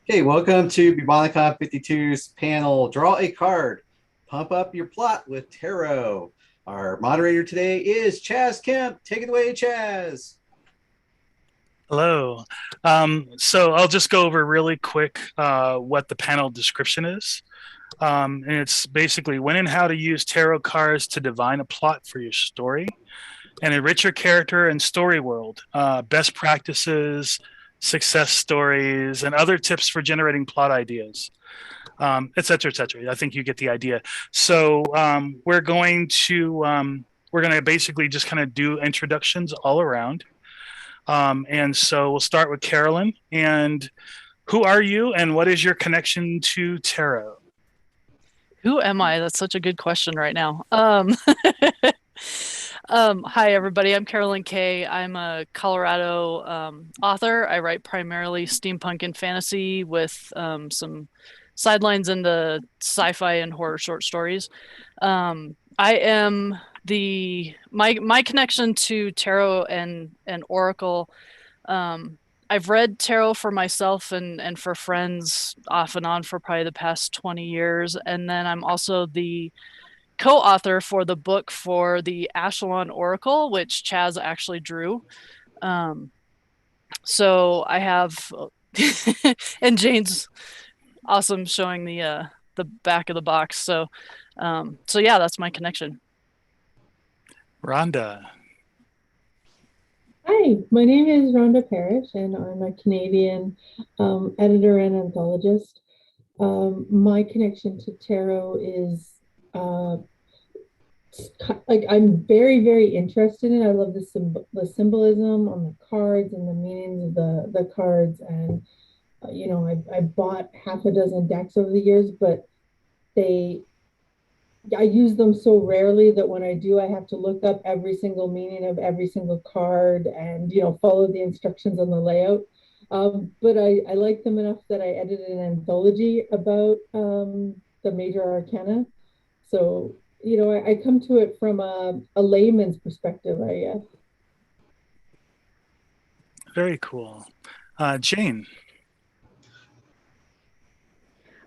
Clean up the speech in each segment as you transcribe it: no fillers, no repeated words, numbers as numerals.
Okay, welcome to Bebonicon 52's panel Draw a Card, Pump Up Your Plot with Tarot. Our moderator today is Chaz Kemp. Take it away, Chaz. Hello. So I'll just go over really quick what the panel description is. And it's basically when and how to use tarot cards to divine a plot for your story and enrich your character and story world. Best practices, success stories, and other tips for generating plot ideas, et cetera, et cetera. I think you get the idea. So we're going to basically just kind of do introductions all around. And so we'll start with Carolyn. And who are you and what is your connection to tarot? Who am I? That's such a good question right now. Hi everybody. I'm Carolyn Kay. I'm a Colorado author. I write primarily steampunk and fantasy with some sidelines into sci-fi and horror short stories. I am my connection to tarot and oracle. I've read tarot for myself and for friends off and on for probably the past 20 years. And then I'm also the co-author for the book for the Ashlon Oracle, which Chaz actually drew. So I have, and Jane's awesome showing the back of the box. So yeah, that's my connection. Rhonda. Hi, my name is Rhonda Parrish, and I'm a Canadian editor and anthologist. My connection to tarot is like I'm very, very interested in it. I love the symbolism on the cards and the meanings of the cards. And I bought half a dozen decks over the years, but they I use them so rarely that when I do, I have to look up every single meaning of every single card and follow the instructions on the layout. But I like them enough that I edited an anthology about the major arcana. So I come to it from a layman's perspective, I guess. Very cool. Jane.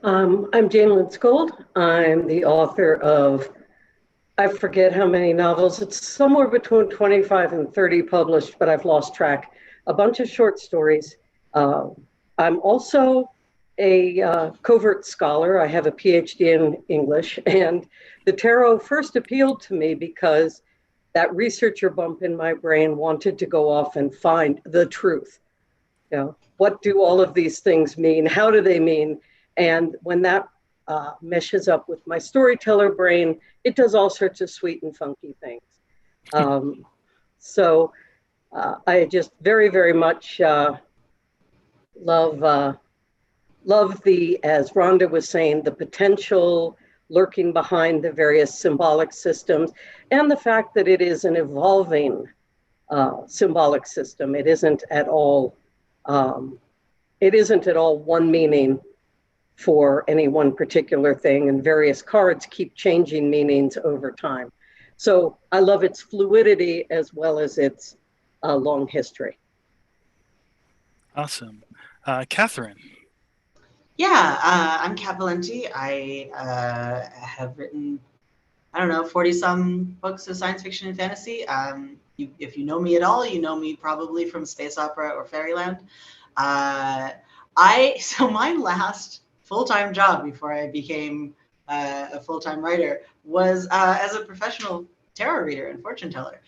I'm Jane Linscold. I'm the author of, I forget how many novels. It's somewhere between 25 and 30 published, but I've lost track. A bunch of short stories. I'm also a covert scholar. I have a PhD in English, and the tarot first appealed to me because that researcher bump in my brain wanted to go off and find the truth. What do all of these things mean? How do they mean? And when that meshes up with my storyteller brain, it does all sorts of sweet and funky things. So I just very, very much love the, as Rhonda was saying, the potential lurking behind the various symbolic systems, and the fact that it is an evolving symbolic system. It isn't at all one meaning for any one particular thing, and various cards keep changing meanings over time. So I love its fluidity as well as its long history. Awesome. Catherine. Yeah, I'm Kat Valenti. I have written, 40 some books of science fiction and fantasy. If you know me at all, you know me probably from space opera or fairyland. So my last full-time job before I became a full-time writer was as a professional tarot reader and fortune teller.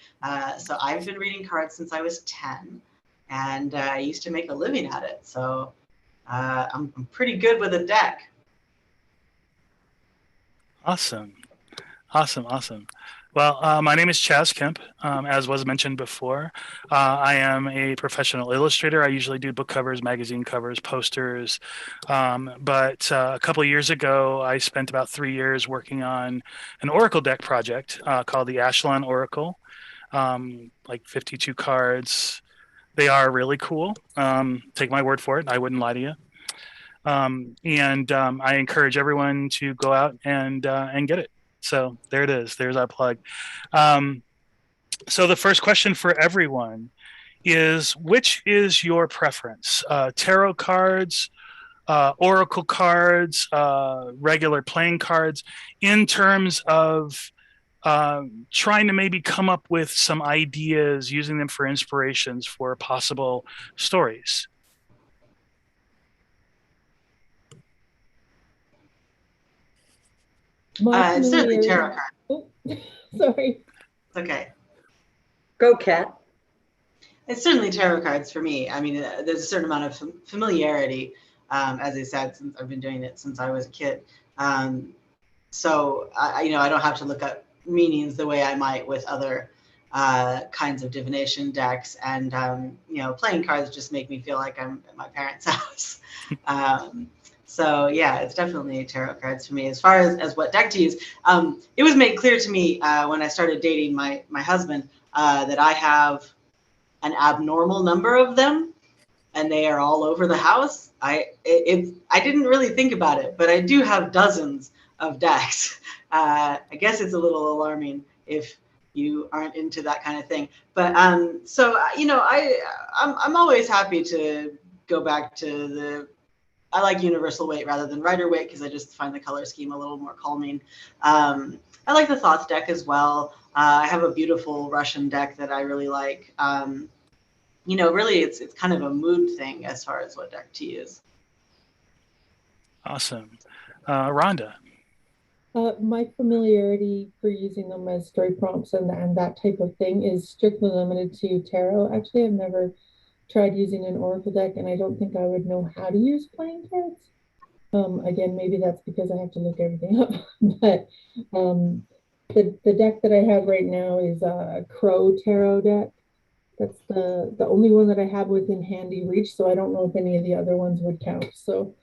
So I've been reading cards since I was 10, and I used to make a living at it. So I'm pretty good with a deck. Awesome. Well, my name is Chaz Kemp. As was mentioned before, I am a professional illustrator. I usually do book covers, magazine covers, posters. But a couple of years ago, I spent about 3 years working on an Oracle deck project called the Ashlon Oracle, like 52 cards. They are really cool. Take my word for it. I wouldn't lie to you. I encourage everyone to go out and get it. So there it is. There's our plug. So the first question for everyone is, which is your preference? Tarot cards oracle cards, regular playing cards, in terms of trying to maybe come up with some ideas, using them for inspirations for possible stories. It's certainly tarot cards. Oh, sorry. Okay. Go, Kat. It's certainly tarot cards for me. I mean, there's a certain amount of familiarity, as I said, since I've been doing it since I was a kid. So I don't have to look up meanings the way I might with other kinds of divination decks, and playing cards just make me feel like I'm at my parents' house. So yeah, it's definitely tarot cards for me. As far as what deck to use, it was made clear to me when I started dating my husband that I have an abnormal number of them, and they are all over the house. I didn't really think about it, but I do have dozens of decks. I guess it's a little alarming if you aren't into that kind of thing. But I'm always happy to go back to I like universal weight rather than rider weight because I just find the color scheme a little more calming. I like the Thoughts deck as well. I have a beautiful Russian deck that I really like. Really it's kind of a mood thing as far as what deck to use. Awesome. Rhonda. My familiarity for using them as story prompts and that type of thing is strictly limited to tarot. Actually, I've never tried using an oracle deck, and I don't think I would know how to use playing cards. Again, maybe that's because I have to look everything up. But the deck that I have right now is a Crow Tarot deck. That's the only one that I have within handy reach, so I don't know if any of the other ones would count. So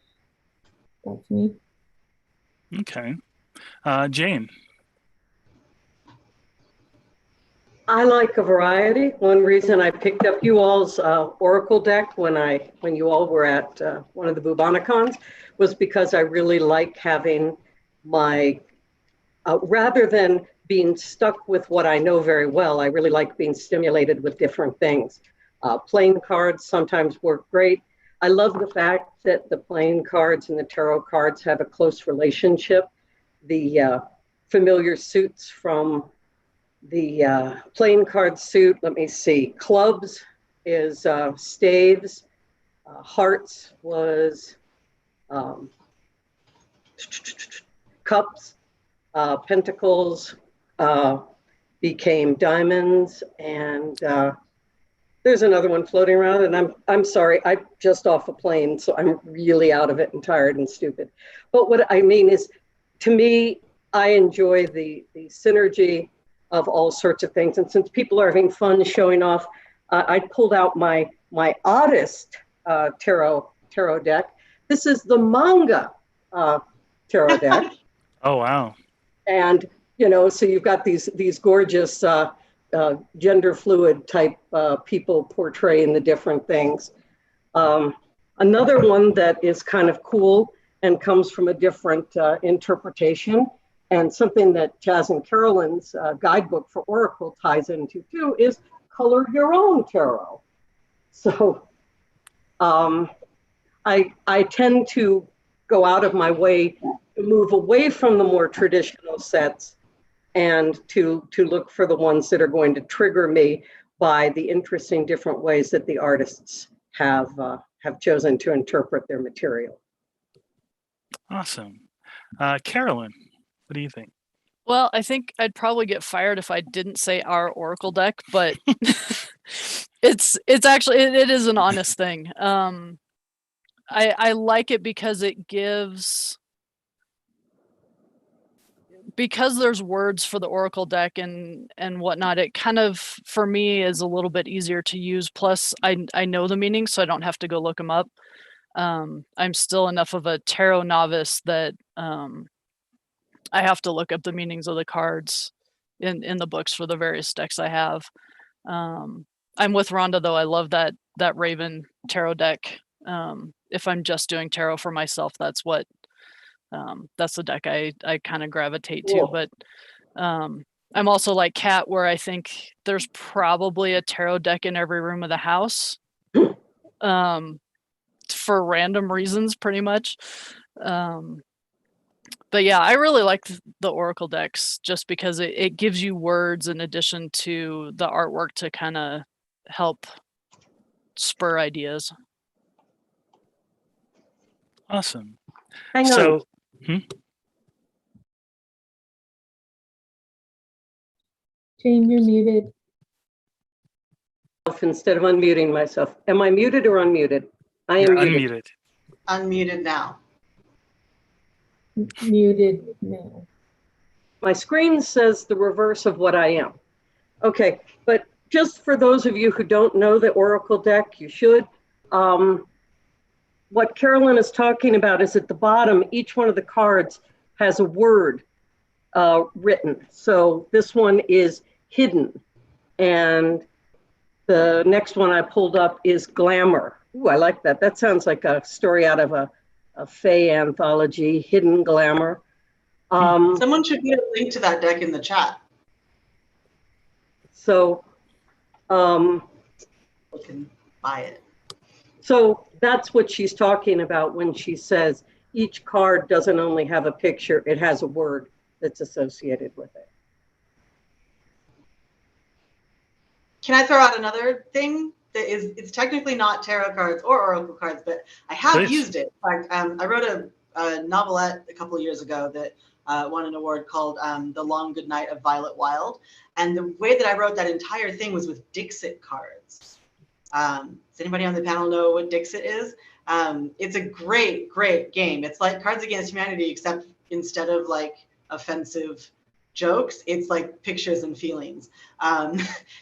that's me. Okay. Jane. I like a variety. One reason I picked up you all's Oracle deck when you all were at one of the Bubonicons was because I really like having my, rather than being stuck with what I know very well, I really like being stimulated with different things. Playing cards sometimes work great. I love the fact that the playing cards and the tarot cards have a close relationship. The familiar suits from the playing card suit, let me see, clubs is staves, hearts was cups, pentacles became diamonds, and there's another one floating around, and I'm sorry, I'm just off a plane, so I'm really out of it and tired and stupid. But what I mean is, to me, I enjoy the synergy of all sorts of things. And since people are having fun showing off, I pulled out my oddest tarot deck. This is the manga tarot deck. Oh, wow. And, so you've got these gorgeous gender fluid type people portraying the different things. Another one that is kind of cool and comes from a different interpretation, and something that Chaz and Carolyn's guidebook for Oracle ties into too, is color your own tarot. So I tend to go out of my way to move away from the more traditional sets and to look for the ones that are going to trigger me by the interesting different ways that the artists have chosen to interpret their material. Awesome. Carolyn, what do you think? Well, I think I'd probably get fired if I didn't say our Oracle deck, but it's actually, it is an honest thing. I like it because it gives, because there's words for the Oracle deck and whatnot, it kind of, for me, is a little bit easier to use. Plus, I know the meaning, so I don't have to go look them up. I'm still enough of a tarot novice that I have to look up the meanings of the cards in the books for the various decks I have. I'm with Rhonda though. I love that Raven tarot deck. If I'm just doing tarot for myself, that's the deck I kind of gravitate to. But I'm also like Kat, where I think there's probably a tarot deck in every room of the house. for random reasons, pretty much. But yeah, I really like the Oracle decks just because it gives you words in addition to the artwork to kind of help spur ideas. Awesome. Hang on. So, Jane, you're muted. Instead of unmuting myself. Am I muted or unmuted? I you're am muted. unmuted. Unmuted now. Muted now. My screen says the reverse of what I am. Okay, but just for those of you who don't know the Oracle deck, you should. What Carolyn is talking about is at the bottom, each one of the cards has a word written. So this one is hidden. And the next one I pulled up is glamour. Ooh, I like that. That sounds like a story out of a Fae anthology, Hidden Glamour. Someone should put a link to that deck in the chat. So, You can buy it. so that's what she's talking about when she says each card doesn't only have a picture, it has a word that's associated with it. Can I throw out another thing that is, it's technically not tarot cards or oracle cards, but I have Please. used it. In fact, I wrote a novelette a couple of years ago that won an award called The Long Good Night of Violet Wild. And the way that I wrote that entire thing was with Dixit cards. Does anybody on the panel know what Dixit is? It's a great, great game. It's like Cards Against Humanity, except instead of like offensive jokes, it's like pictures and feelings.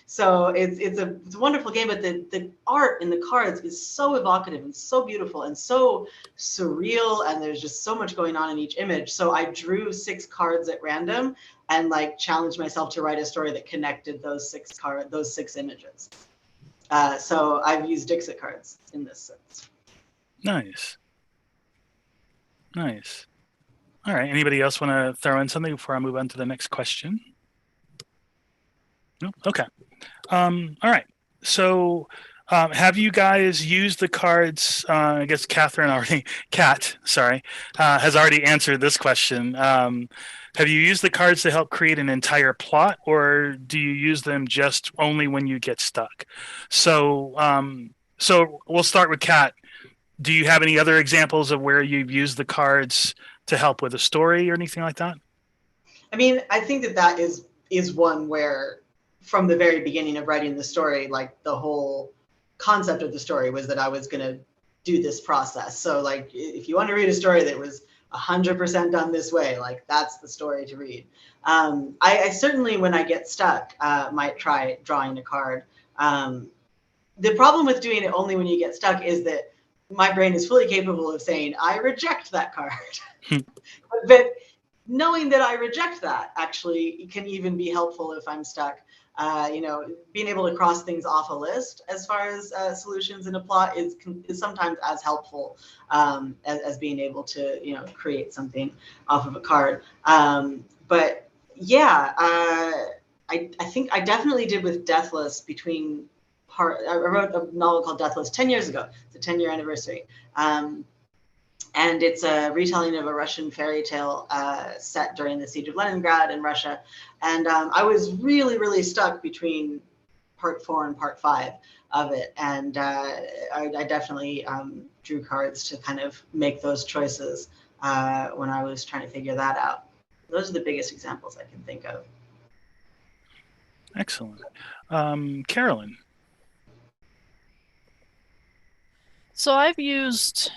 So it's a wonderful game, but the art in the cards is so evocative and so beautiful and so surreal, and there's just so much going on in each image. So I drew 6 cards at random and like challenged myself to write a story that connected those 6 images. So I've used Dixit cards in this sense. Nice. Nice. All right. Anybody else want to throw in something before I move on to the next question? No? Okay. All right. So have you guys used the cards? I guess Kat has already answered this question. Have you used the cards to help create an entire plot, or do you use them just only when you get stuck? So we'll start with Kat. Do you have any other examples of where you've used the cards to help with a story or anything like that? I mean, I think that is one where from the very beginning of writing the story, like the whole concept of the story was that I was going to do this process. So like, if you want to read a story that was 100% done this way, like that's the story to read. I certainly, when I get stuck, might try drawing a card. The problem with doing it only when you get stuck is that my brain is fully capable of saying, I reject that card. But knowing that I reject that actually can even be helpful if I'm stuck. Being able to cross things off a list as far as solutions in a plot is sometimes as helpful as being able to, create something off of a card. But yeah, I think I definitely did with Deathless I wrote a novel called Deathless 10 years ago. It's a 10-year anniversary. And it's a retelling of a Russian fairy tale set during the siege of Leningrad in Russia. And I was really, really stuck between part 4 and part 5 of it. And I definitely drew cards to kind of make those choices when I was trying to figure that out. Those are the biggest examples I can think of. Excellent. Carolyn. So I've used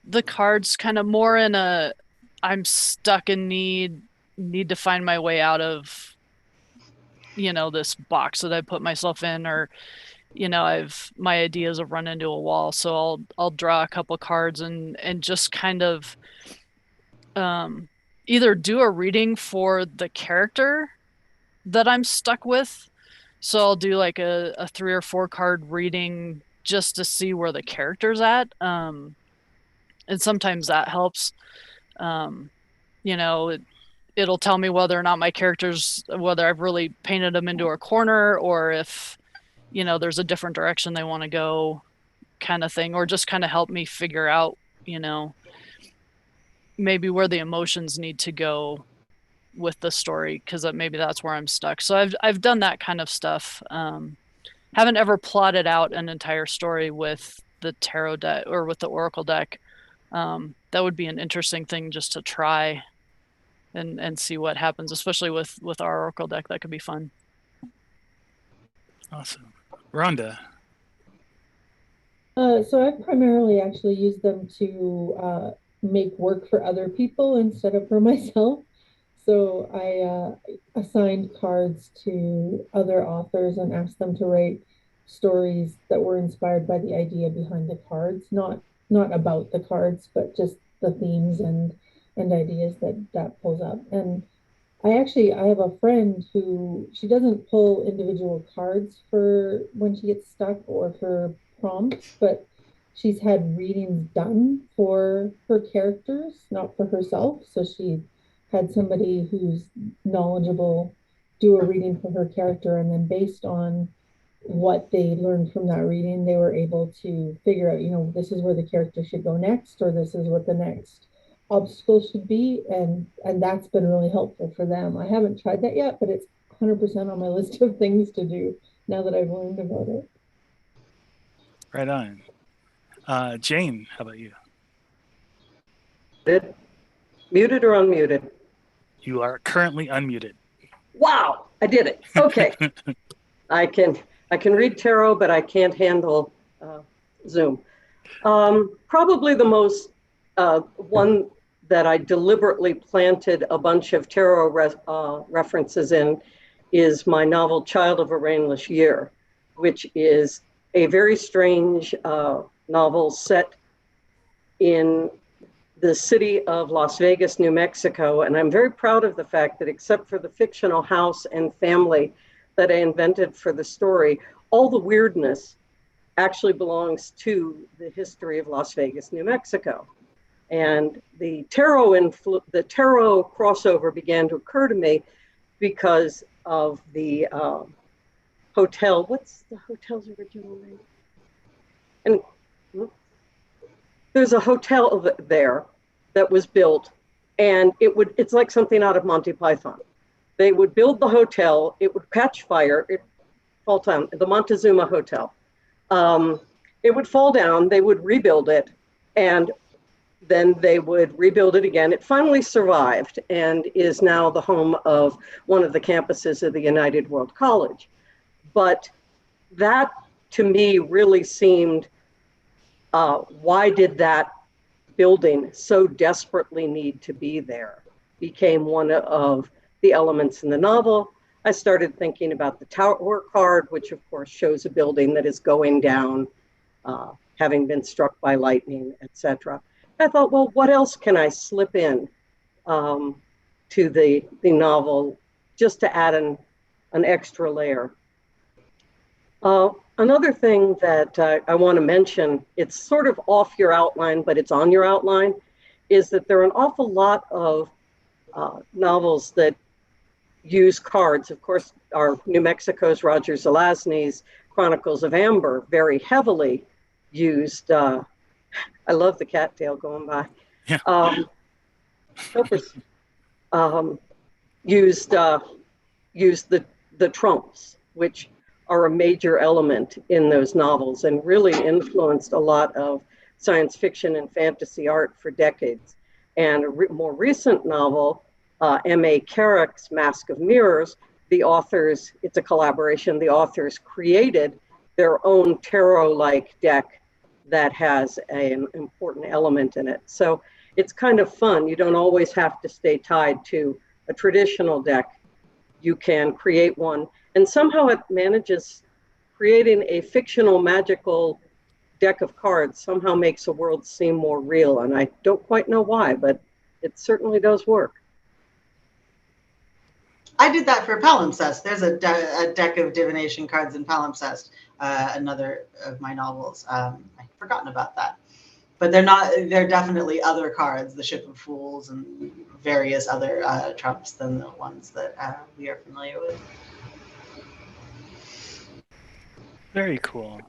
the cards kind of more in I'm stuck in need to find my way out of, this box that I put myself in, or, my ideas have run into a wall. So I'll draw a couple cards and just kind of either do a reading for the character that I'm stuck with. So I'll do like a 3 or 4 card reading just to see where the character's at. And sometimes that helps. It'll tell me whether or not my whether I've really painted them into a corner, or if, there's a different direction they want to go, kind of thing, or just kind of help me figure out, maybe where the emotions need to go with the story, because maybe that's where I'm stuck. So I've done that kind of stuff. Haven't ever plotted out an entire story with the tarot deck or with the oracle deck. That would be an interesting thing just to try and see what happens, especially with our oracle deck. That could be fun. Awesome. Rhonda. So I've primarily actually used them to make work for other people instead of for myself. So I assigned cards to other authors and asked them to write stories that were inspired by the idea behind the cards, not about the cards, but just the themes and ideas that pulls up. And I have a friend who she doesn't pull individual cards for when she gets stuck or for prompts, but she's had readings done for her characters, not for herself. So she had somebody who's knowledgeable do a reading for her character, and then based on what they learned from that reading, they were able to figure out, this is where the character should go next, or this is what the next obstacle should be, and that's been really helpful for them. I haven't tried that yet, but it's 100% on my list of things to do now that I've learned about it. Right on. Jane, how about you? Muted or unmuted? You are currently unmuted. Wow, I did it. Okay. I can read tarot, but I can't handle Zoom. Probably the most one that I deliberately planted a bunch of tarot references in is my novel Child of a Rainless Year, which is a very strange novel set in the city of Las Vegas, New Mexico. And I'm very proud of the fact that except for the fictional house and family that I invented for the story, all the weirdness actually belongs to the history of Las Vegas, New Mexico. And the tarot crossover began to occur to me because of the hotel. What's the hotel's original name? And there's a hotel there that was built, and it's like something out of Monty Python. They would build the hotel, it would catch fire, fall down, the Montezuma Hotel. It would fall down, they would rebuild it, and then they would rebuild it again. It finally survived and is now the home of one of the campuses of the United World College. But that, to me, really seemed, why did that building so desperately need to be there? Became one of the elements in the novel. I started thinking about the Tower card, which of course shows a building that is going down, having been struck by lightning, etc. I thought, well, what else can I slip in to the novel just to add an extra layer? Another thing that I want to mention, it's sort of off your outline, but it's on your outline, is that there are an awful lot of novels that use cards. Of course, our New Mexico's Roger Zelazny's Chronicles of Amber very heavily used. I love the cattail going by. Yeah. Used the trumps, which are a major element in those novels and really influenced a lot of science fiction and fantasy art for decades. And a more recent novel, M.A. Carrick's Mask of Mirrors, the authors, it's a collaboration, the authors created their own tarot-like deck that has an important element in it. So it's kind of fun. You don't always have to stay tied to a traditional deck. You can create one, and somehow it manages creating a fictional magical deck of cards somehow makes the world seem more real. And I don't quite know why, but it certainly does work. I did that for Palimpsest. There's a deck of divination cards in Palimpsest, another of my novels. I'd forgotten about that. But they're definitely other cards, the Ship of Fools and various other trumps than the ones that we are familiar with. Very cool.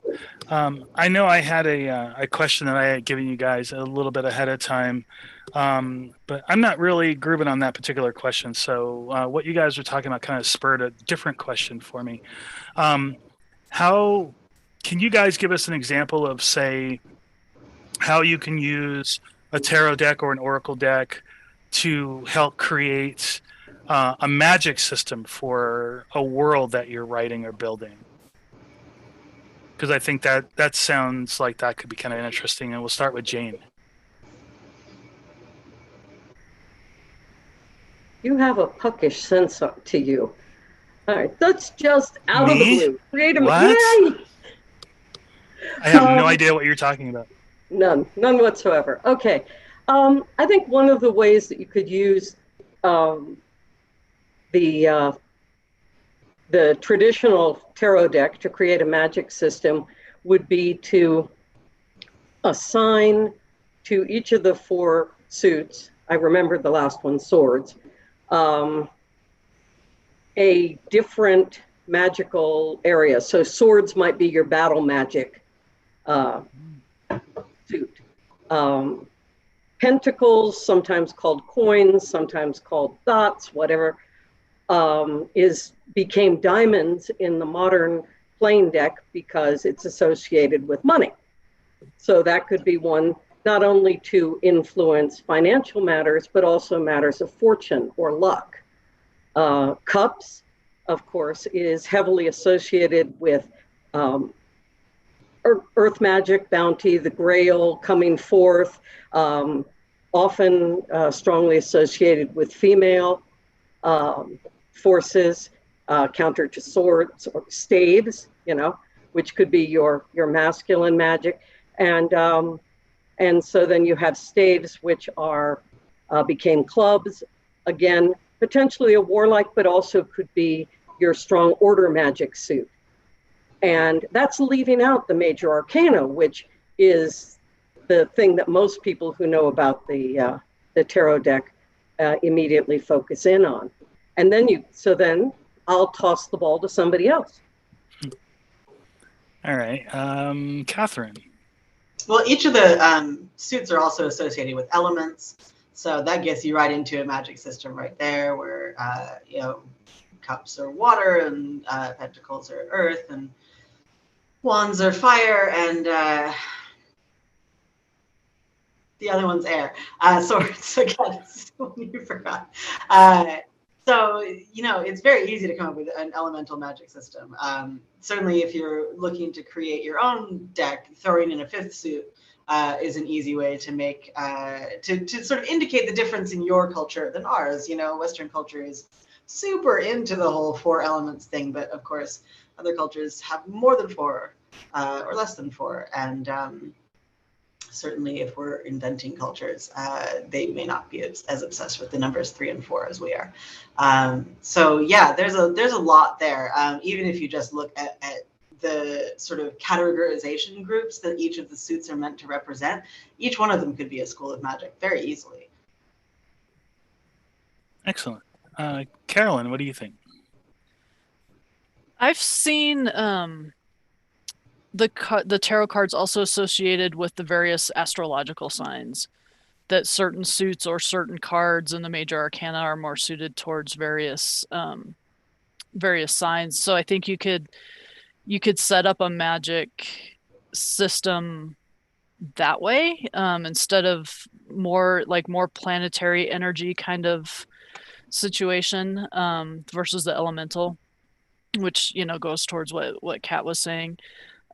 I know I had a question that I had given you guys a little bit ahead of time, but I'm not really grooving on that particular question. So what you guys were talking about kind of spurred a different question for me. Um, how can you guys give us an example of, say, how you can use a tarot deck or an oracle deck to help create a magic system for a world that you're writing or building? Because I think that sounds like that could be kind of interesting. And we'll start with Jane. You have a puckish sense to you. All right, that's just out of the Me? blue. Create a What? yay! I have no idea what you're talking about. None whatsoever. Okay, I think one of the ways that you could use the the traditional tarot deck to create a magic system would be to assign to each of the 4 suits, I remembered the last one, swords, a different magical area. So swords might be your battle magic suit. Pentacles, sometimes called coins, sometimes called dots, whatever, became diamonds in the modern playing deck because it's associated with money. So that could be one, not only to influence financial matters, but also matters of fortune or luck. Cups, of course, is heavily associated with earth magic, bounty, the grail coming forth, often strongly associated with female forces, counter to swords or staves, which could be your masculine magic. And so then you have staves, which became clubs, again, potentially a warlike, but also could be your strong order magic suit. And that's leaving out the major arcana, which is the thing that most people who know about the tarot deck immediately focus in on. And then I'll toss the ball to somebody else. All right. Catherine. Well, each of the suits are also associated with elements. So that gets you right into a magic system right there where, cups are water and pentacles are earth and wands are fire and the other one's air. Swords, again, you forgot. So, it's very easy to come up with an elemental magic system. Certainly, if you're looking to create your own deck, throwing in a 5th suit is an easy way to make, to sort of indicate the difference in your culture than ours. Western culture is super into the whole 4 elements thing, but of course, other cultures have more than 4 or less than 4. And certainly if we're inventing cultures, they may not be as obsessed with the numbers 3 and 4 as we are. So yeah, there's a lot there. Even if you just look at the sort of categorization groups that each of the suits are meant to represent, each one of them could be a school of magic very easily. Excellent. Carolyn, what do you think? I've seen the tarot cards also associated with the various astrological signs, that certain suits or certain cards in the major arcana are more suited towards various signs. So I think you could set up a magic system that way, instead of more planetary energy kind of situation, versus the elemental, which goes towards what Kat was saying.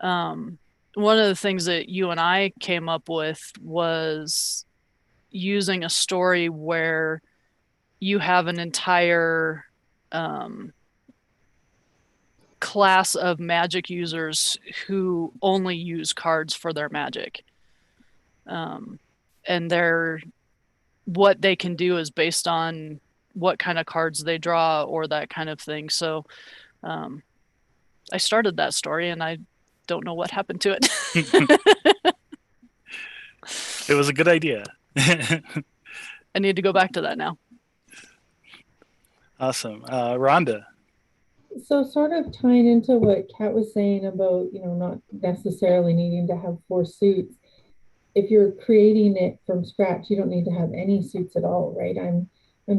One of the things that you and I came up with was using a story where you have an entire class of magic users who only use cards for their magic. And what they can do is based on what kind of cards they draw or that kind of thing. So I started that story and I don't know what happened to it. It was a good idea. I need to go back to that now. Awesome. Rhonda. So sort of tying into what Kat was saying about, not necessarily needing to have four suits. If you're creating it from scratch, you don't need to have any suits at all, right? I'm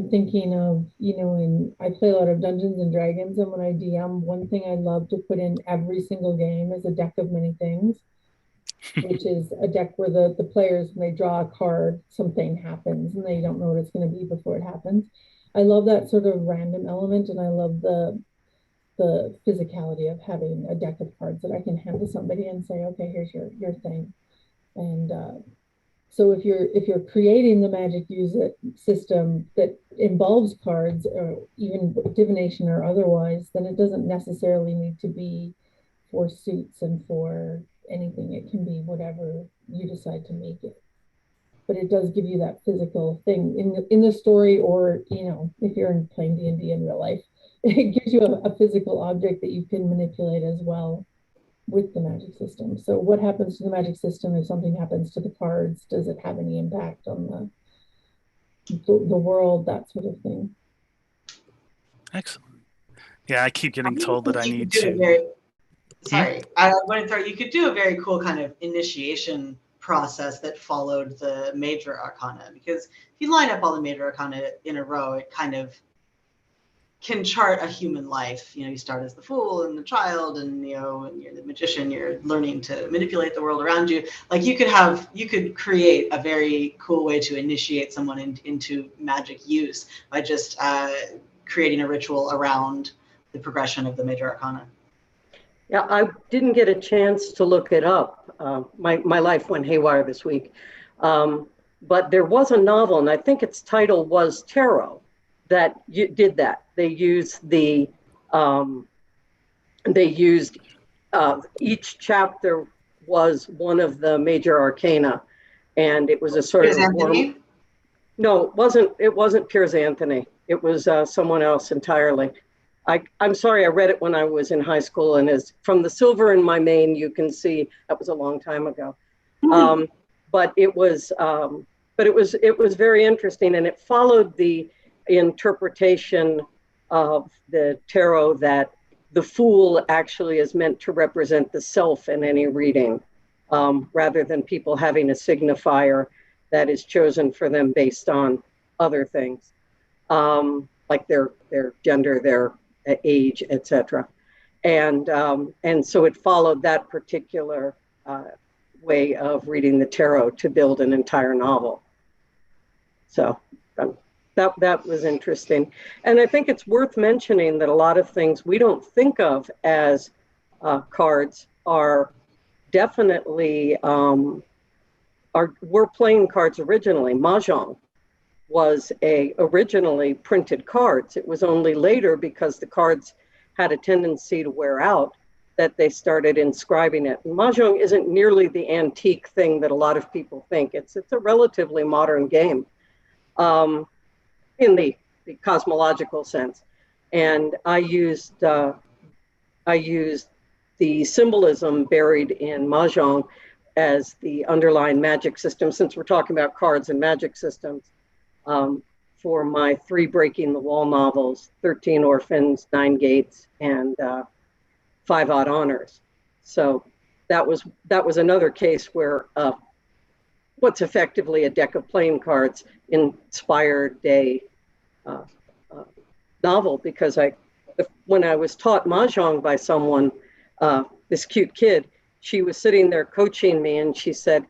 thinking of, and I play a lot of Dungeons and Dragons, and when I DM, one thing I love to put in every single game is a deck of many things, which is a deck where the players, when they draw a card, something happens and they don't know what it's going to be before it happens. I love that sort of random element, and I love the physicality of having a deck of cards that I can hand to somebody and say, okay, here's your thing. And so if you're creating the magic use it system that involves cards or even divination or otherwise, then it doesn't necessarily need to be for suits and for anything. It can be whatever you decide to make it. But it does give you that physical thing in the story, or if you're playing D&D in real life, it gives you a physical object that you can manipulate as well with the magic system. So what happens to the magic system if something happens to the cards? Does it have any impact on the world, that sort of thing? Excellent. Yeah, I keep getting told that I You could need do a to. very, sorry, I want to throw, you could do a very cool kind of initiation process that followed the major arcana, because if you line up all the major arcana in a row, it kind of can chart a human life. You start as the fool and the child, and and you're the magician, you're learning to manipulate the world around you. Like you could create a very cool way to initiate someone into magic use by just creating a ritual around the progression of the major arcana. Yeah, I didn't get a chance to look it up. My life went haywire this week. But there was a novel, and I think its title was Tarot, that did that. They used each chapter was one of the major arcana, and it was a sort Piers of Anthony? No, it wasn't Piers Anthony. It was someone else entirely. I'm sorry, I read it when I was in high school, and as from the silver in my mane, you can see that was a long time ago. But it was very interesting, and it followed the interpretation of the tarot that the fool actually is meant to represent the self in any reading, rather than people having a signifier that is chosen for them based on other things, like their gender, their age, etc. And so it followed that particular way of reading the tarot to build an entire novel. So that was interesting. And I think it's worth mentioning that a lot of things we don't think of as cards are definitely were playing cards originally. Mahjong was originally printed cards. It was only later, because the cards had a tendency to wear out, that they started inscribing it. And Mahjong isn't nearly the antique thing that a lot of people think. It's a relatively modern game, in the cosmological sense. And I used the symbolism buried in Mahjong as the underlying magic system, since we're talking about cards and magic systems, for my 3 Breaking the Wall novels, 13 Orphans, 9 Gates, and 5 Odd Honors. So that was another case where what's effectively a deck of playing cards inspired a novel, because when I was taught Mahjong by someone, this cute kid, she was sitting there coaching me, and she said,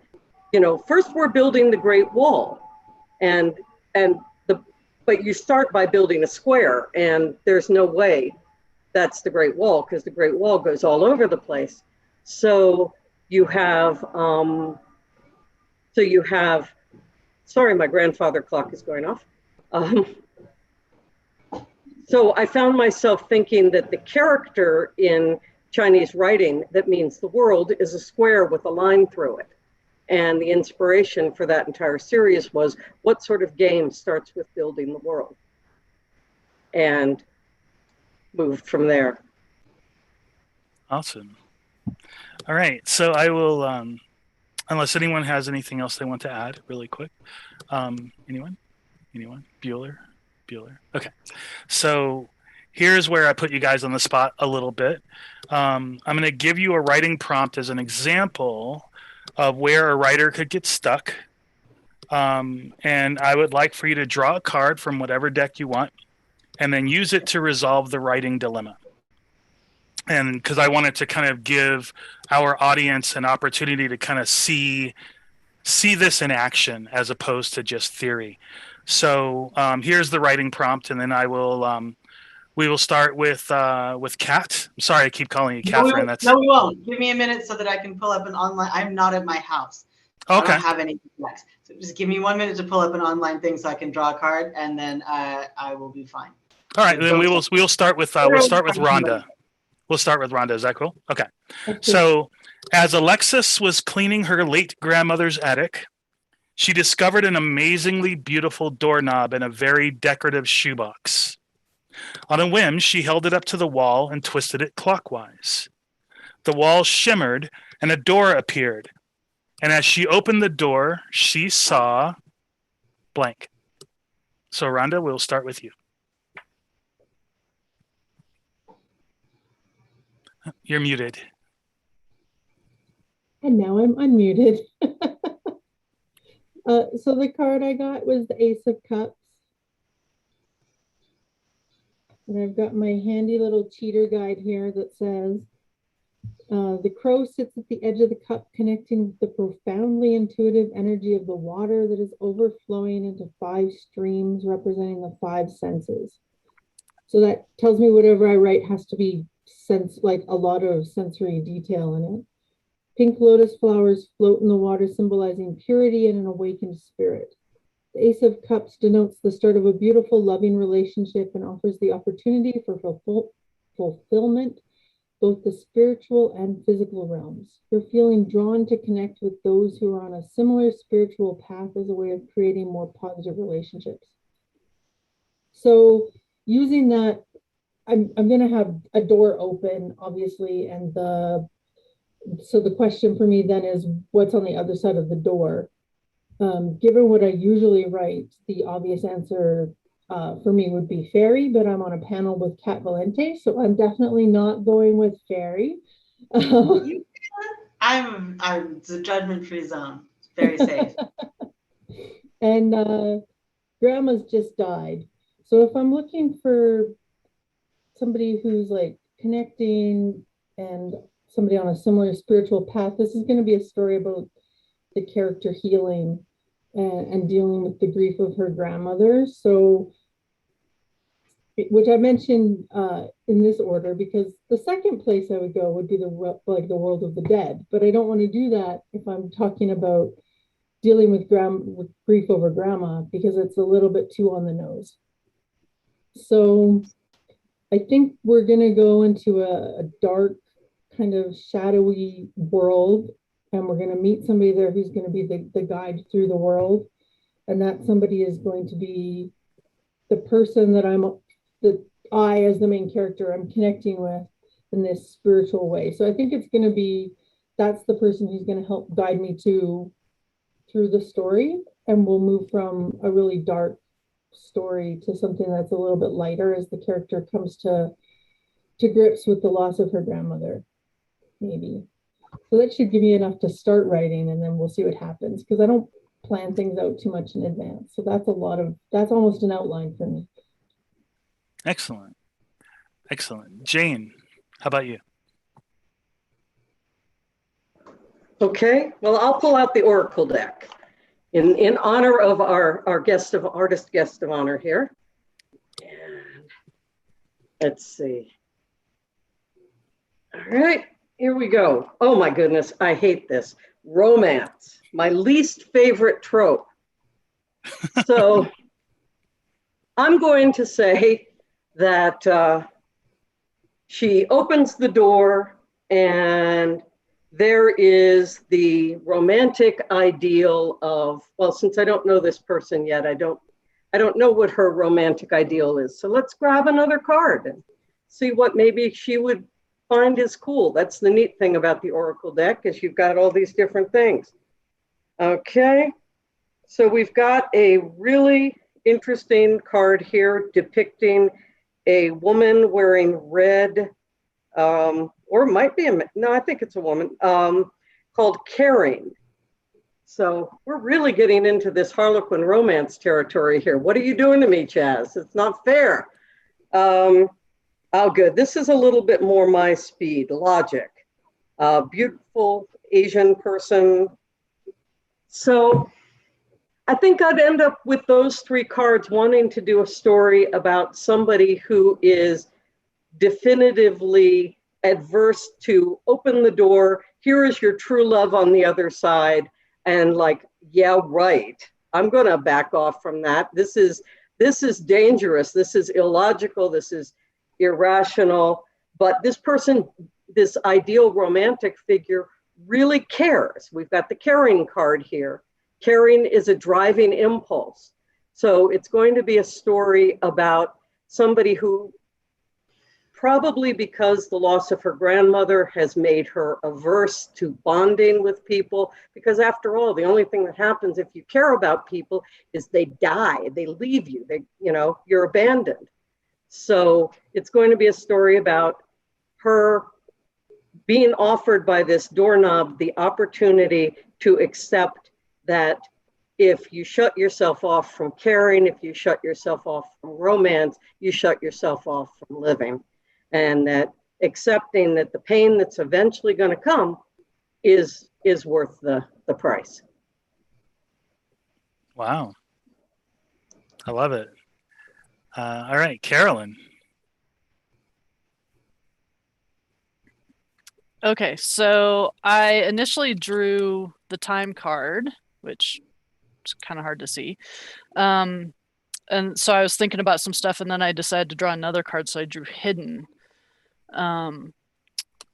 first we're building the Great Wall, but you start by building a square, and there's no way that's the Great Wall, because the Great Wall goes all over the place. So you have, sorry, my grandfather clock is going off. So I found myself thinking that the character in Chinese writing that means the world is a square with a line through it. And the inspiration for that entire series was, what sort of game starts with building the world? And moved from there. Awesome. All right. So I will, unless anyone has anything else they want to add really quick. Anyone? Bueller? Okay. So Here's where I put you guys on the spot a little bit. I'm going to give you a writing prompt as an example of where a writer could get stuck. And I would like for you to draw a card from whatever deck you want and then use it to resolve the writing dilemma. And because I wanted to kind of give our audience an opportunity to kind of see this in action as opposed to just theory. So here's the writing prompt, and then we will start with Kat. I'm sorry, I keep calling you Catherine. No, we won't. Give me a minute so that I can pull up an online. I'm not at my house. So okay. I don't have any decks. So just give me 1 minute to pull up an online thing so I can draw a card, and then I will be fine. All right, then we'll start with Rhonda. We'll start with Rhonda. Is that cool? Okay. So, as Alexis was cleaning her late grandmother's attic, she discovered an amazingly beautiful doorknob in a very decorative shoebox. On a whim, she held it up to the wall and twisted it clockwise. The wall shimmered and a door appeared. And as she opened the door, she saw blank. So, Rhonda, we'll start with you. You're muted. And now I'm unmuted. So the card I got was the Ace of Cups. And I've got my handy little cheater guide here that says, the crow sits at the edge of the cup, connecting with the profoundly intuitive energy of the water that is overflowing into 5 streams representing the 5 senses. So that tells me whatever I write has to be like a lot of sensory detail in it. Pink lotus flowers float in the water, symbolizing purity and an awakened spirit. The Ace of Cups denotes the start of a beautiful, loving relationship and offers the opportunity for fulfillment, both the spiritual and physical realms. You're feeling drawn to connect with those who are on a similar spiritual path as a way of creating more positive relationships. So using that, I'm going to have a door open, obviously, and so the question for me then is, what's on the other side of the door? Given what I usually write, the obvious answer for me would be fairy, but I'm on a panel with Kat Valente, so I'm definitely not going with fairy. It's a judgment-free zone. It's very safe. And grandma's just died. So if I'm looking for somebody who's like connecting and somebody on a similar spiritual path, this is going to be a story about the character healing and dealing with the grief of her grandmother. So, which I mentioned in this order, because the second place I would go would be the world of the dead. But I don't want to do that if I'm talking about dealing with grief over grandma, because it's a little bit too on the nose. So I think we're going to go into a dark, kind of shadowy world, and we're going to meet somebody there who's going to be the guide through the world. And that somebody is going to be the person that I, as the main character, I'm connecting with in this spiritual way. So I think it's going to be, that's the person who's going to help guide me through the story. And we'll move from a really dark story to something that's a little bit lighter as the character comes to grips with the loss of her grandmother, maybe. So that should give me enough to start writing, and then we'll see what happens, because I don't plan things out too much in advance. So that's almost an outline for me. Excellent. Jane, how about you? Okay, well, I'll pull out the Oracle deck in honor of our artist guest of honor here. And let's see. All right, here we go. Oh my goodness, I hate this. Romance, my least favorite trope. So I'm going to say that she opens the door and there is the romantic ideal of, well, since I don't know this person yet, I don't know what her romantic ideal is. So let's grab another card and see what maybe she would find is cool. That's the neat thing about the Oracle deck, is you've got all these different things. Okay, so we've got a really interesting card here depicting a woman wearing red, or it might be no, I think it's a woman, called Caring. So we're really getting into this Harlequin romance territory here. What are you doing to me, Chaz? It's not fair. Oh, good. This is a little bit more my speed, Logic. Beautiful Asian person. So I think I'd end up with those 3 cards wanting to do a story about somebody who is definitively adverse to open the door. Here is your true love on the other side. And like, yeah, right. I'm going to back off from that. This is dangerous. This is illogical. This is irrational. But this person, this ideal romantic figure, really cares. We've got the caring card here. Caring is a driving impulse. So it's going to be a story about somebody who, probably because the loss of her grandmother has made her averse to bonding with people, because after all, the only thing that happens if you care about people is they die, they leave you, you're abandoned. So it's going to be a story about her being offered by this doorknob the opportunity to accept that if you shut yourself off from caring, if you shut yourself off from romance, you shut yourself off from living. And that accepting that the pain that's eventually going to come is worth the price. Wow. I love it. All right, Carolyn. Okay, so I initially drew the time card, which is kind of hard to see. And so I was thinking about some stuff, and then I decided to draw another card, so I drew Hidden.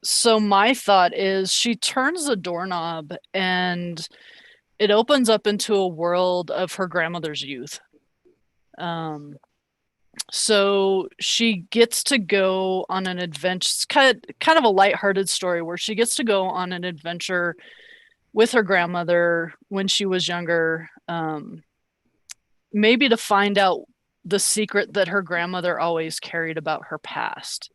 So my thought is she turns the doorknob and it opens up into a world of her grandmother's youth. So she gets to go on an adventure. It's kind of a lighthearted story where she gets to go on an adventure with her grandmother when she was younger, maybe to find out the secret that her grandmother always carried about her past.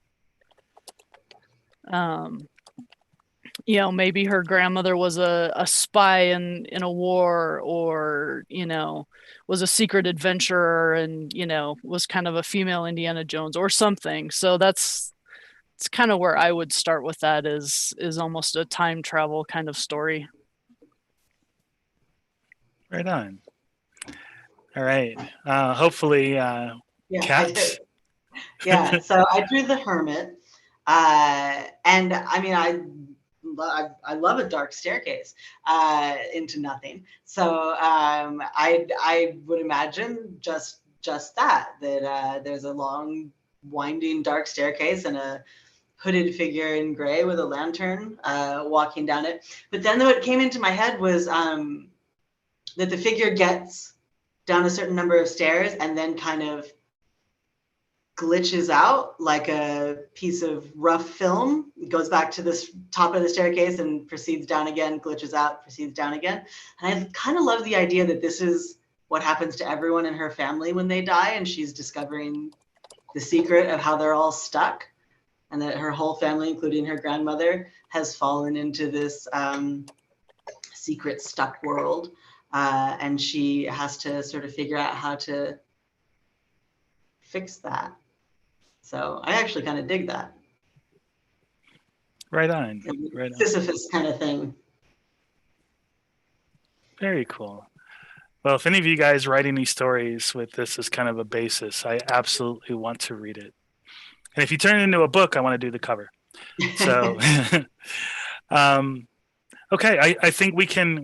Maybe her grandmother was a spy in a war, or, was a secret adventurer and, was kind of a female Indiana Jones or something. So it's kind of where I would start with that is almost a time travel kind of story. Right on. All right. Hopefully, Kat. Yeah, so I drew the Hermit. And I mean, I love a dark staircase into nothing. So I would imagine just that there's a long, winding, dark staircase and a hooded figure in gray with a lantern walking down it. But then what came into my head was that the figure gets down a certain number of stairs and then kind of glitches out like a piece of rough film. It goes back to the top of the staircase and proceeds down again, glitches out, proceeds down again. And I kind of love the idea that this is what happens to everyone in her family when they die, and she's discovering the secret of how they're all stuck, and that her whole family, including her grandmother, has fallen into this secret stuck world. And she has to sort of figure out how to fix that. So I actually kind of dig that. Right on. Right on. Sisyphus kind of thing. Very cool. Well, if any of you guys writing these stories with this as kind of a basis, I absolutely want to read it. And if you turn it into a book, I want to do the cover. So, okay, I think we can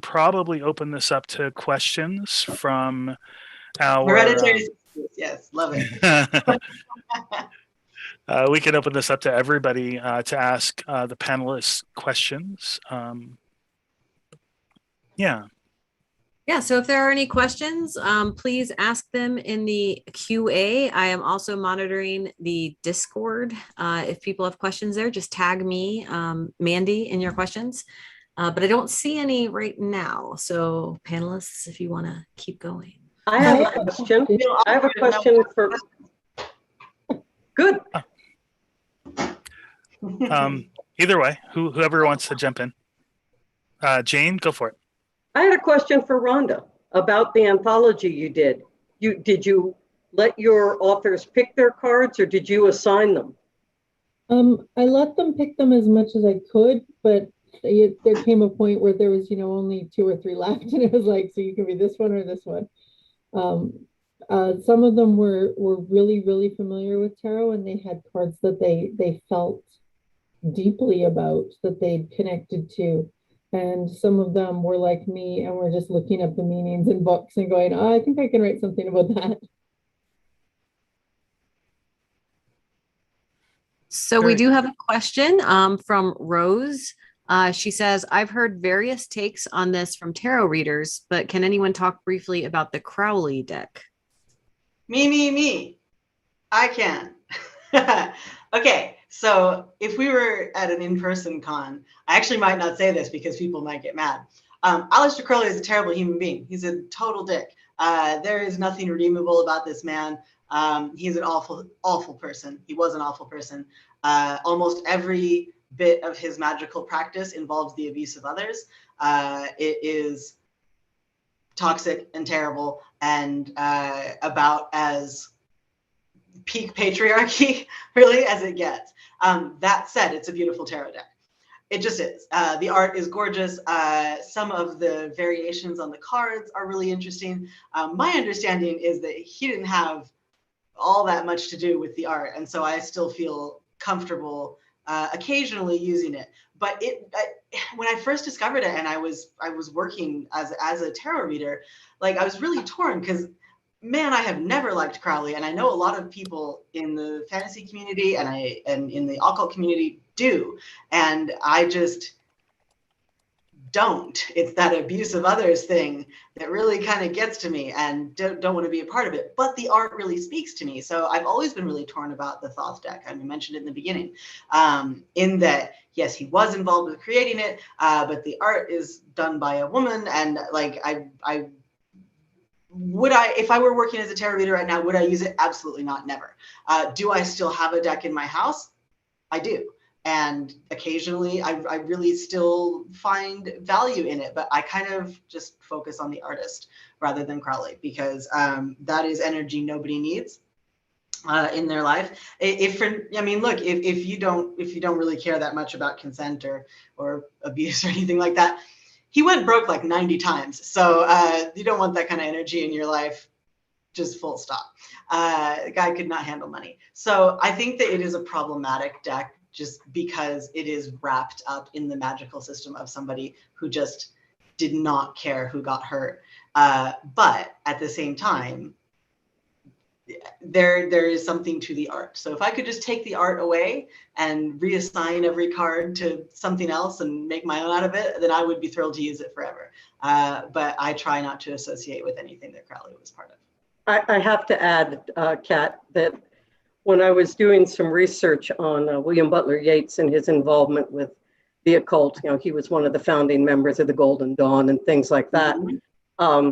probably open this up to questions from our Hereditary. Yes, love it. We can open this up to everybody to ask the panelists questions. Yeah, so if there are any questions, please ask them in the QA. I am also monitoring the Discord. If people have questions there, just tag me, Mandy, in your questions. But I don't see any right now. So panelists, if you want to keep going. I have a question. I have a question for. Good. Either way, whoever wants to jump in. Jane, go for it. I had a question for Rhonda about the anthology you did. Did you let your authors pick their cards, or did you assign them? I let them pick them as much as I could, but there came a point where there was, only 2 or 3 left, and it was like, so you can be this one or this one. Some of them were really, really familiar with tarot, and they had cards that they felt deeply about, that they'd connected to. And some of them were like me and were just looking up the meanings in books and going, oh, I think I can write something about that. So we do have a question from Rose. She says, I've heard various takes on this from tarot readers, but can anyone talk briefly about the Crowley deck? Me. I can. Okay, so if we were at an in-person con, I actually might not say this because people might get mad. Aleister Crowley is a terrible human being. He's a total dick. There is nothing redeemable about this man. He's an awful person. He was an awful person. Almost every bit of his magical practice involves the abuse of others. It is toxic and terrible, and about as peak patriarchy really as it gets. That said, it's a beautiful tarot deck. It just is. The art is gorgeous. Some of the variations on the cards are really interesting. My understanding is that he didn't have all that much to do with the art, and so I still feel comfortable occasionally using it. But when I first discovered it, and I was working as a tarot reader, like I was really torn because, man, I have never liked Crowley, and I know a lot of people in the fantasy community and in the occult community do, and I just don't. It's that abuse of others thing that really kind of gets to me, and don't want to be a part of it. But the art really speaks to me, so I've always been really torn about the Thoth deck. I mentioned it in the beginning, in that yes, he was involved with creating it, but the art is done by a woman, and like would I, if I were working as a tarot reader right now, would I use it? Absolutely not, never. Do I still have a deck in my house? I do. And occasionally I really still find value in it, but I kind of just focus on the artist rather than Crowley, because that is energy nobody needs in their life. If you don't really care that much about consent or abuse or anything like that, he went broke like 90 times. So you don't want that kind of energy in your life, just full stop. The guy could not handle money. So I think that it is a problematic deck just because it is wrapped up in the magical system of somebody who just did not care who got hurt. But at the same time, there is something to the art. So if I could just take the art away and reassign every card to something else and make my own out of it, then I would be thrilled to use it forever. But I try not to associate with anything that Crowley was part of. I have to add, Kat, that when I was doing some research on William Butler Yeats and his involvement with the occult, he was one of the founding members of the Golden Dawn and things like that. Mm-hmm.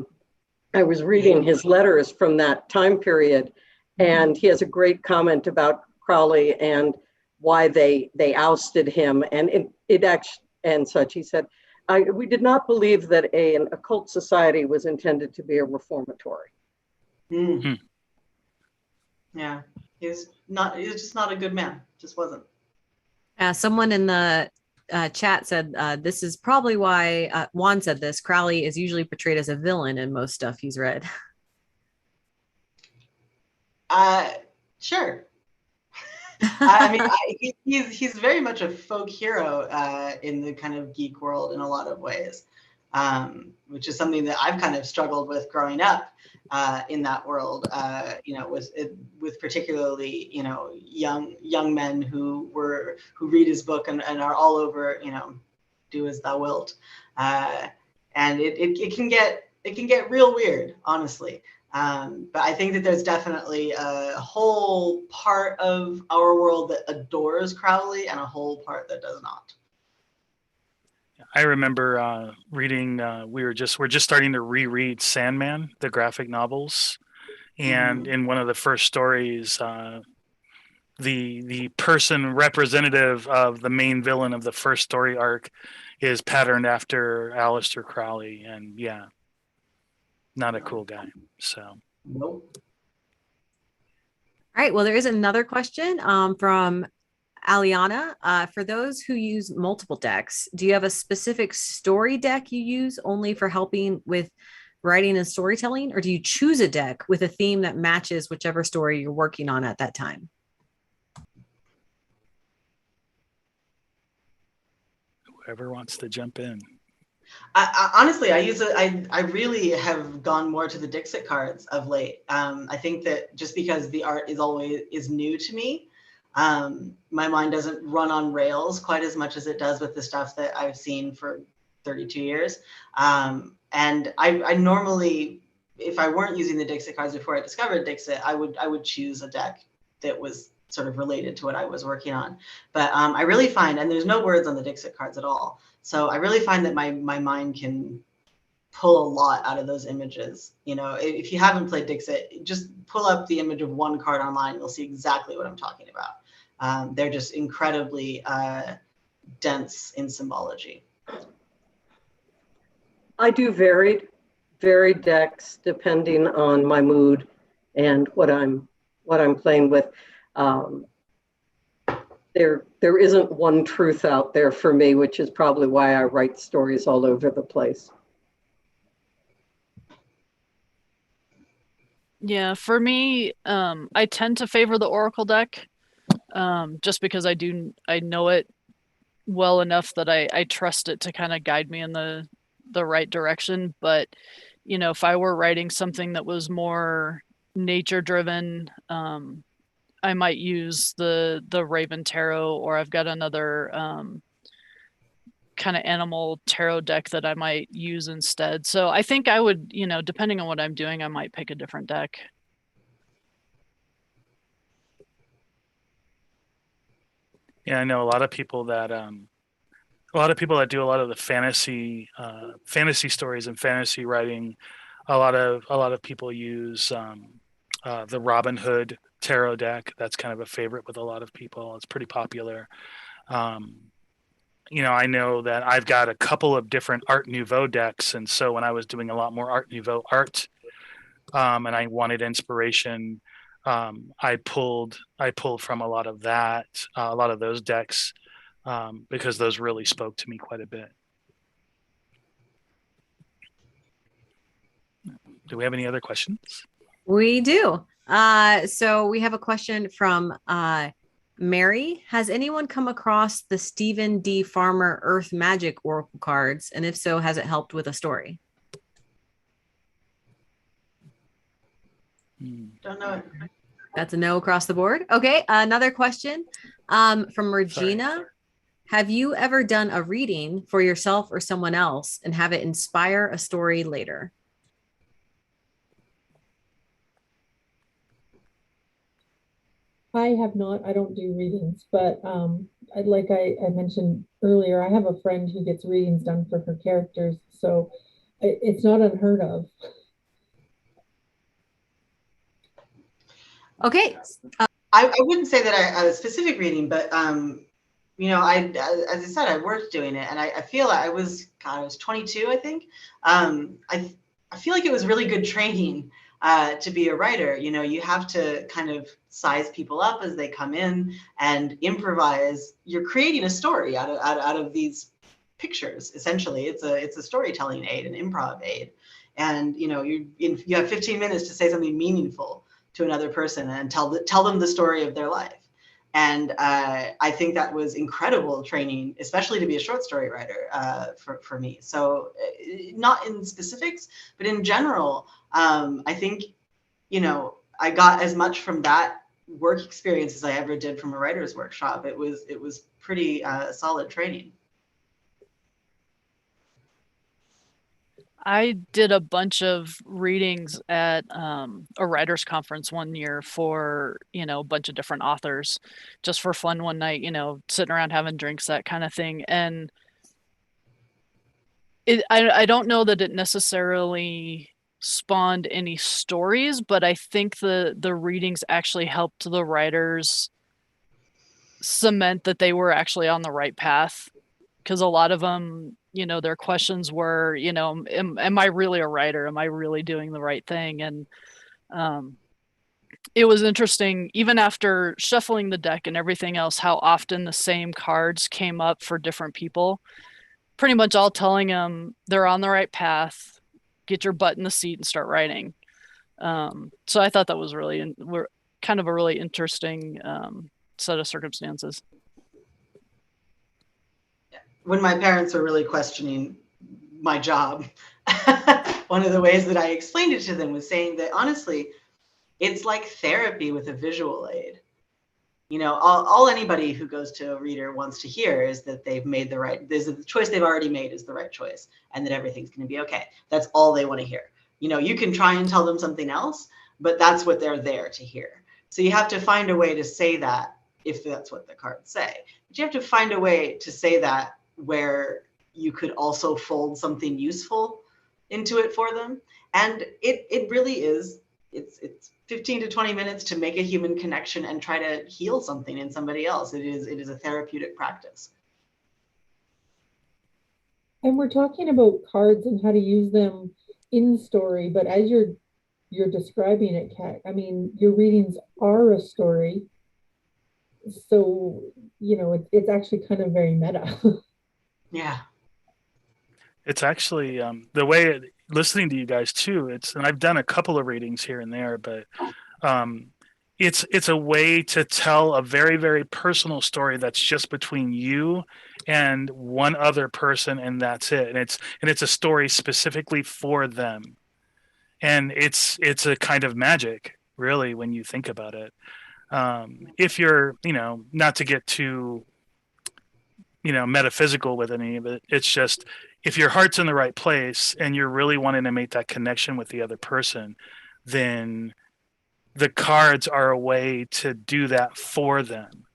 I was reading his letters from that time period, and he has a great comment about Crowley and why they ousted him, and it actually and such. He said, "We did not believe that an occult society was intended to be a reformatory." Mm. Yeah, he's just not a good man. Just wasn't. Someone in the chat said this is probably why Juan said this. Crowley is usually portrayed as a villain in most stuff he's read. Sure. He's very much a folk hero in the kind of geek world in a lot of ways, which is something that I've kind of struggled with growing up in that world. With particularly young men who read his book and are all over do as thou wilt, and it can get real weird, honestly. But I think that there's definitely a whole part of our world that adores Crowley and a whole part that does not. I remember reading. We're just starting to reread Sandman, the graphic novels, and in one of the first stories, the person representative of the main villain of the first story arc is patterned after Aleister Crowley, and yeah, not a cool guy. So Nope. All right. Well, there is another question from Aliana. For those who use multiple decks, do you have a specific story deck you use only for helping with writing and storytelling, or do you choose a deck with a theme that matches whichever story you're working on at that time? whoever wants to jump in. Honestly, I really have gone more to the Dixit cards of late. I think that just because the art is new to me, my mind doesn't run on rails quite as much as it does with the stuff that I've seen for 32 years. And I normally, if I weren't using the Dixit cards before I discovered Dixit, I would choose a deck that was sort of related to what I was working on. But I really find, and there's no words on the Dixit cards at all. So I really find that my mind can pull a lot out of those images. You know, if you haven't played Dixit, just pull up the image of one card online. You'll see exactly what I'm talking about. They're just incredibly dense in symbology. I do varied decks depending on my mood and what I'm playing with. There isn't one truth out there for me, which is probably why I write stories all over the place. Yeah, for me, I tend to favor the Oracle deck, just because I know it well enough that I trust it to kind of guide me in the right direction. But you know, if I were writing something that was more nature driven, I might use the Raven Tarot, or I've got another kind of animal tarot deck that I might use instead. So I think I would, you know, depending on what I'm doing, I might pick a different deck. Yeah, I know a lot of people that do a lot of the fantasy stories and fantasy writing. A lot of people use the Robin Hood tarot deck. That's kind of a favorite with a lot of people. It's pretty popular. You know, I know that I've got a couple of different Art Nouveau decks, and so when I was doing a lot more Art Nouveau art, and I wanted inspiration, I pulled from a lot of that, a lot of those decks, because those really spoke to me quite a bit. Do we have any other questions? We do. So we have a question from Mary. Has anyone come across the Stephen D. Farmer Earth Magic Oracle cards? And if so, has it helped with a story? Don't know it. That's a no across the board. Okay, another question from Regina. Sorry. Have you ever done a reading for yourself or someone else and have it inspire a story later? I have not. I don't do readings, but like I mentioned earlier, I have a friend who gets readings done for her characters, so it's not unheard of. Okay. I wouldn't say that I had a specific reading, but you know, as I said, I worked doing it, and I feel I was 22, I think. I feel like it was really good training to be a writer. You know, you have to kind of size people up as they come in and improvise. You're creating a story out of these pictures. Essentially, it's a storytelling aid, an improv aid, and you know, you have 15 minutes to say something meaningful to another person and tell them the story of their life. And I think that was incredible training, especially to be a short story writer for me. So not in specifics, but in general, I think, you know, I got as much from that work experience as I ever did from a writer's workshop. It was pretty solid training. I did a bunch of readings at a writers conference one year for, you know, a bunch of different authors, just for fun one night, you know, sitting around having drinks, that kind of thing. And I don't know that it necessarily spawned any stories, but I think the readings actually helped the writers cement that they were actually on the right path. Because a lot of them, their questions were, am I really a writer? Am I really doing the right thing? And it was interesting, even after shuffling the deck and everything else, how often the same cards came up for different people, pretty much all telling them they're on the right path, get your butt in the seat and start writing. So I thought that was we're kind of a really interesting set of circumstances. When my parents were really questioning my job, one of the ways that I explained it to them was saying that honestly, it's like therapy with a visual aid. All anybody who goes to a reader wants to hear is that they've made the choice they've already made is the right choice, and that everything's going to be okay. That's all they want to hear. You can try and tell them something else, but that's what they're there to hear. So you have to find a way to say that, if that's what the cards say. But you have to find a way to say that where you could also fold something useful into it for them. And it really is, it's 15 to 20 minutes to make a human connection and try to heal something in somebody else. It is a therapeutic practice. And we're talking about cards and how to use them in story, but as you're describing it, Kat, I mean, your readings are a story. So, it's actually kind of very meta. Yeah. It's actually the way listening to you guys too. And I've done a couple of readings here and there, but it's a way to tell a very, very personal story that's just between you and one other person, and that's it. And it's a story specifically for them, and it's a kind of magic, really, when you think about it. If you're, not to get too, metaphysical with any of it, it's just if your heart's in the right place and you're really wanting to make that connection with the other person, then the cards are a way to do that for them.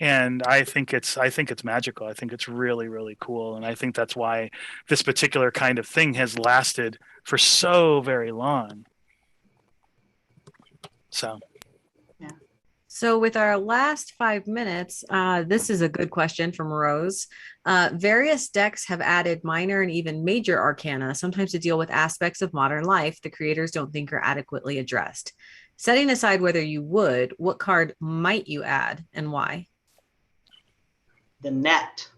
And I think it's magical. I think it's really, really cool. And I think that's why this particular kind of thing has lasted for so very long. So. Yeah. So with our last 5 minutes, this is a good question from Rose. Various decks have added minor and even major arcana, sometimes to deal with aspects of modern life the creators don't think are adequately addressed. Setting aside whether you would, what card might you add and why? The net.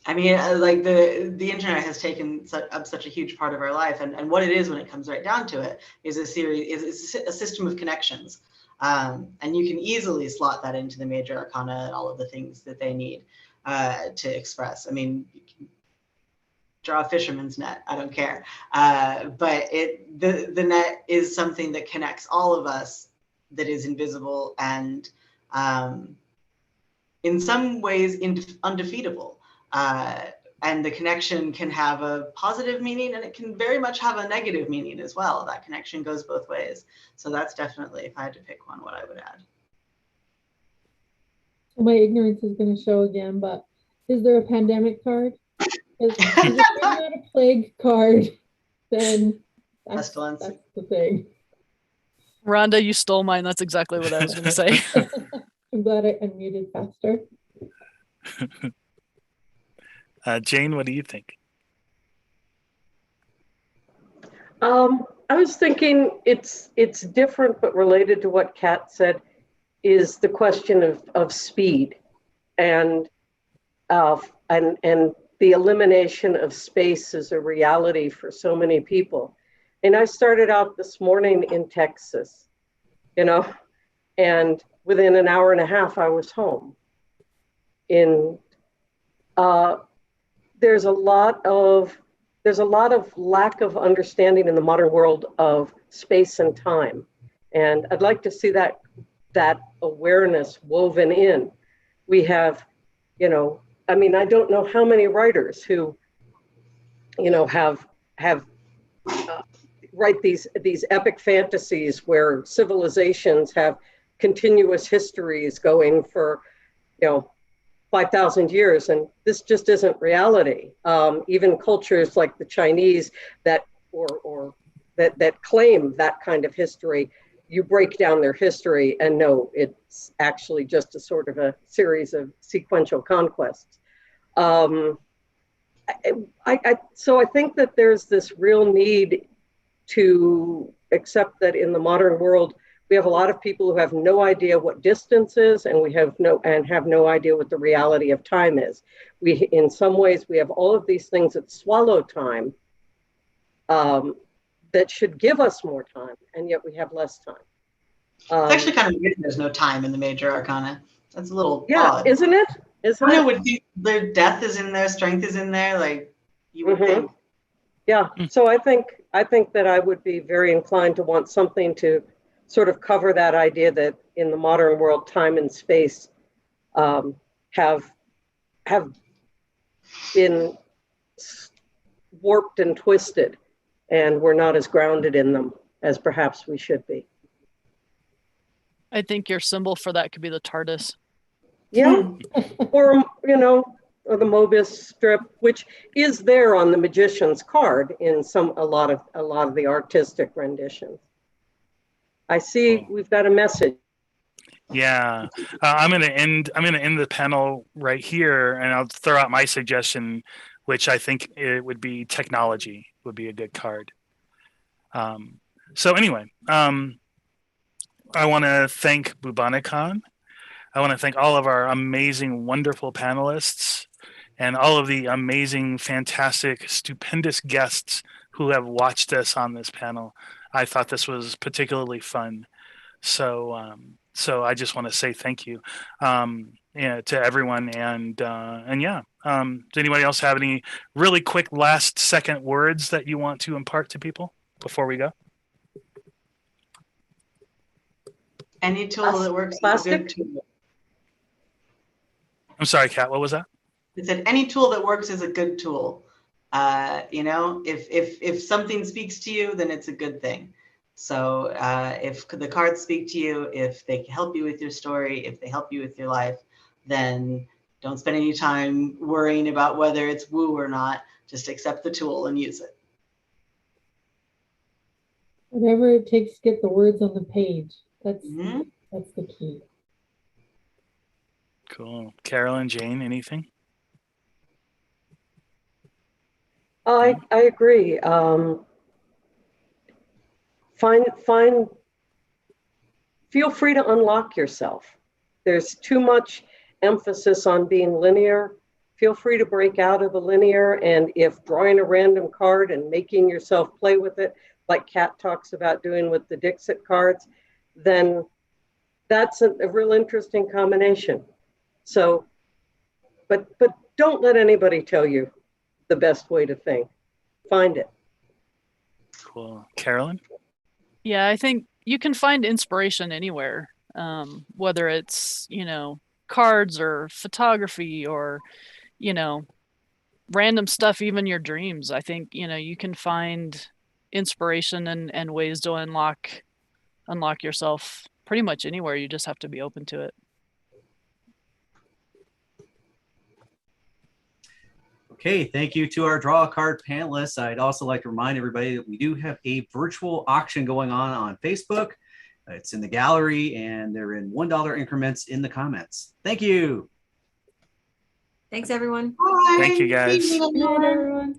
I mean, like the internet has taken up such a huge part of our life, and what it is when it comes right down to it is a system of connections, and you can easily slot that into the major arcana and all of the things that they need to express. I mean, you can draw a fisherman's net. I don't care, but the net is something that connects all of us, that is invisible and in some ways undefeatable. And the connection can have a positive meaning, and it can very much have a negative meaning as well. That connection goes both ways. So that's definitely, if I had to pick one, what I would add. My ignorance is going to show again, but is there a pandemic card? If there's not a plague card, then that's the thing. Rhonda, you stole mine. That's exactly what I was going to say. I'm glad I unmuted faster. Jane, what do you think? I was thinking it's different, but related to what Kat said, is the question of speed and the elimination of space as a reality for so many people. And I started out this morning in Texas, and within an hour and a half, I was home. There's a lot of lack of understanding in the modern world of space and time. And I'd like to see that awareness woven in. We have, I don't know how many writers who, have write these epic fantasies where civilizations have continuous histories going for, 5,000 years, and this just isn't reality. Even cultures like the Chinese that that claim that kind of history, you break down their history and no, it's actually just a sort of a series of sequential conquests. So I think that there's this real need to accept that in the modern world, we have a lot of people who have no idea what distance is, and we have no idea what the reality of time is. In some ways, we have all of these things that swallow time, that should give us more time, and yet we have less time. It's actually kind of weird there's no time in the major arcana. That's a little odd. Isn't it? I would think their death is in there, strength is in there, like you would think. Yeah. So I think that I would be very inclined to want something to sort of cover that idea that in the modern world, time and space have been warped and twisted, and we're not as grounded in them as perhaps we should be. I think your symbol for that could be the TARDIS. Yeah, or or the Mobius strip, which is there on the magician's card in a lot of the artistic renditions. I see we've got a message. Yeah, I'm gonna end the panel right here, and I'll throw out my suggestion, which I think it would be technology would be a good card. So anyway, I want to thank Bubonic-Con. I want to thank all of our amazing, wonderful panelists and all of the amazing, fantastic, stupendous guests who have watched us on this panel. I thought this was particularly fun. So I just want to say thank you to everyone. And yeah, does anybody else have any really quick last second words that you want to impart to people before we go? Any tool that works is a good tool. I'm sorry, Kat, what was that? I said any tool that works is a good tool. If something speaks to you, then it's a good thing. So if the cards speak to you, if they help you with your story, if they help you with your life, then don't spend any time worrying about whether it's woo or not. Just accept the tool and use it. Whatever it takes to get the words on the page. That's the key. Cool. Carolyn, Jane, anything? I agree. Feel free to unlock yourself. There's too much emphasis on being linear. Feel free to break out of the linear, and if drawing a random card and making yourself play with it, like Kat talks about doing with the Dixit cards, then that's a real interesting combination. So, but don't let anybody tell you the best way to think. Find it. Cool. Carolyn? Yeah, I think you can find inspiration anywhere, whether it's, cards or photography or, random stuff, even your dreams. I think, you can find inspiration and ways to unlock yourself pretty much anywhere. You just have to be open to it. Okay, thank you to our draw a card panelists. I'd also like to remind everybody that we do have a virtual auction going on Facebook. It's in the gallery, and they're in $1 increments in the comments. Thank you. Thanks, everyone. Bye. Thank you, guys. Good night, everyone.